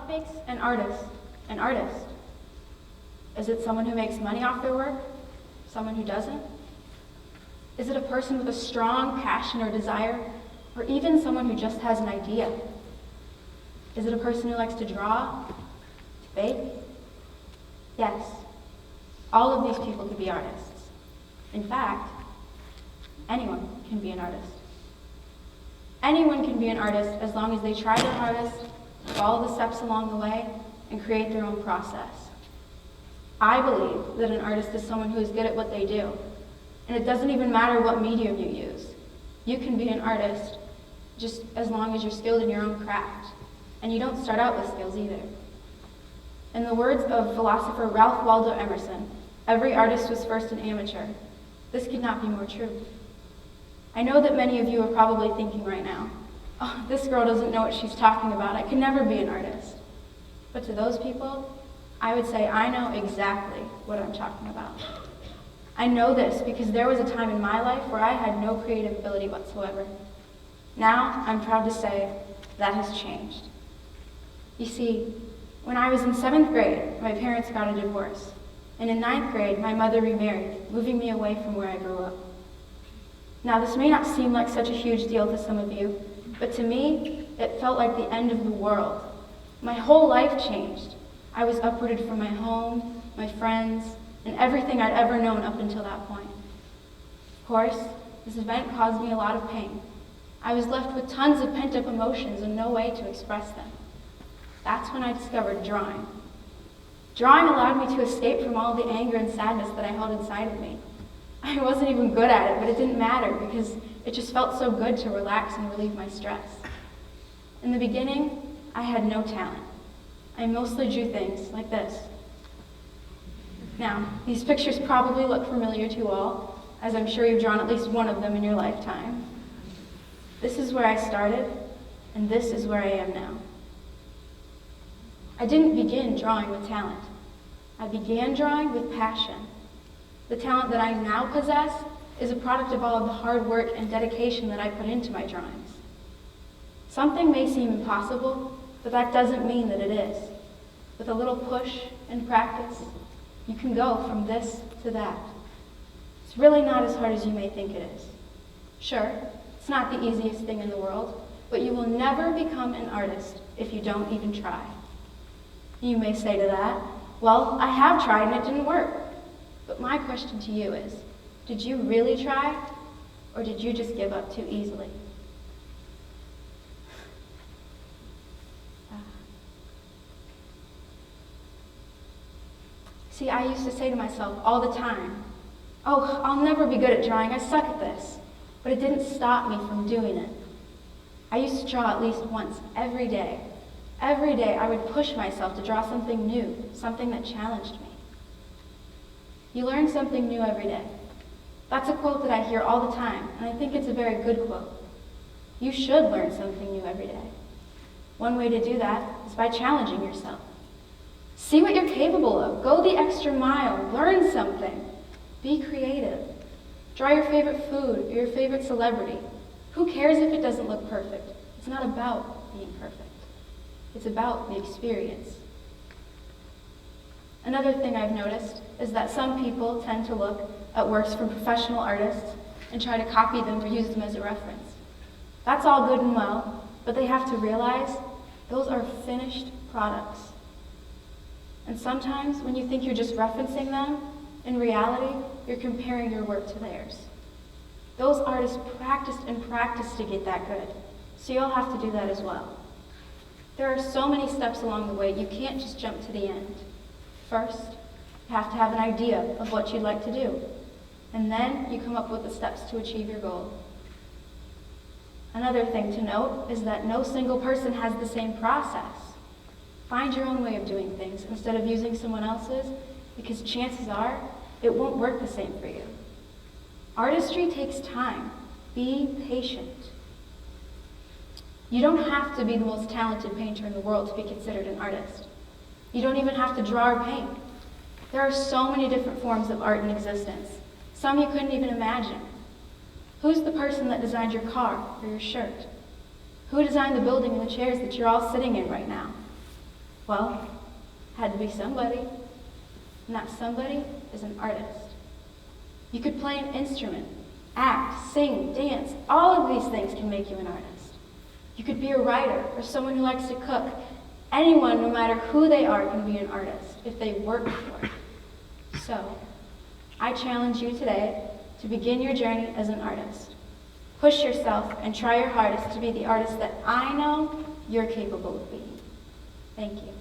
What makes an artist an artist? Is it someone who makes money off their work? Someone who doesn't? Is it a person with a strong passion or desire, or even someone who just has an idea? Is it a person who likes to draw, to bake? Yes, all of these people could be artists. In fact, anyone can be an artist. Anyone can be an artist as long as they try their hardest, follow the steps along the way, and create their own process. I believe that an artist is someone who is good at what they do, and it doesn't even matter what medium you use. You can be an artist just as long as you're skilled in your own craft, and you don't start out with skills either. In the words of philosopher Ralph Waldo Emerson, every artist was first an amateur. This could not be more true. I know that many of you are probably thinking right now, oh, this girl doesn't know what she's talking about. I could never be an artist. But to those people, I would say I know exactly what I'm talking about. I know this because there was a time in my life where I had no creative ability whatsoever. Now, I'm proud to say that has changed. You see, when I was in 7th grade, my parents got a divorce. And in 9th grade, my mother remarried, moving me away from where I grew up. Now, this may not seem like such a huge deal to some of you, but to me, it felt like the end of the world. My whole life changed. I was uprooted from my home, my friends, and everything I'd ever known up until that point. Of course, this event caused me a lot of pain. I was left with tons of pent-up emotions and no way to express them. That's when I discovered drawing. Drawing allowed me to escape from all the anger and sadness that I held inside of me. I wasn't even good at it, but it didn't matter because it just felt so good to relax and relieve my stress. In the beginning, I had no talent. I mostly drew things like this. Now, these pictures probably look familiar to you all, as I'm sure you've drawn at least one of them in your lifetime. This is where I started, and this is where I am now. I didn't begin drawing with talent. I began drawing with passion. The talent that I now possess is a product of all of the hard work and dedication that I put into my drawings. Something may seem impossible, but that doesn't mean that it is. With a little push and practice, you can go from this to that. It's really not as hard as you may think it is. Sure, it's not the easiest thing in the world, but you will never become an artist if you don't even try. You may say to that, well, I have tried and it didn't work. But my question to you is, did you really try, or did you just give up too easily? See, I used to say to myself all the time, oh, I'll never be good at drawing, I suck at this. But it didn't stop me from doing it. I used to draw at least once every day. Every day I would push myself to draw something new, something that challenged me. You learn something new every day. That's a quote that I hear all the time, and I think it's a very good quote. You should learn something new every day. One way to do that is by challenging yourself. See what you're capable of. Go the extra mile. Learn something. Be creative. Draw your favorite food or your favorite celebrity. Who cares if it doesn't look perfect? It's not about being perfect. It's about the experience. Another thing I've noticed is that some people tend to look at works from professional artists and try to copy them or use them as a reference. That's all good and well, but they have to realize those are finished products. And sometimes when you think you're just referencing them, in reality, you're comparing your work to theirs. Those artists practiced and practiced to get that good, so you'll have to do that as well. There are so many steps along the way, you can't just jump to the end. First, you have to have an idea of what you'd like to do, and then you come up with the steps to achieve your goal. Another thing to note is that no single person has the same process. Find your own way of doing things instead of using someone else's, because chances are it won't work the same for you. Artistry takes time. Be patient. You don't have to be the most talented painter in the world to be considered an artist. You don't even have to draw or paint. There are so many different forms of art in existence, some you couldn't even imagine. Who's the person that designed your car or your shirt? Who designed the building and the chairs that you're all sitting in right now? Well, had to be somebody, and that somebody is an artist. You could play an instrument, act, sing, dance. All of these things can make you an artist. You could be a writer or someone who likes to cook. Anyone, no matter who they are, can be an artist if they work for it. So, I challenge you today to begin your journey as an artist. Push yourself and try your hardest to be the artist that I know you're capable of being. Thank you.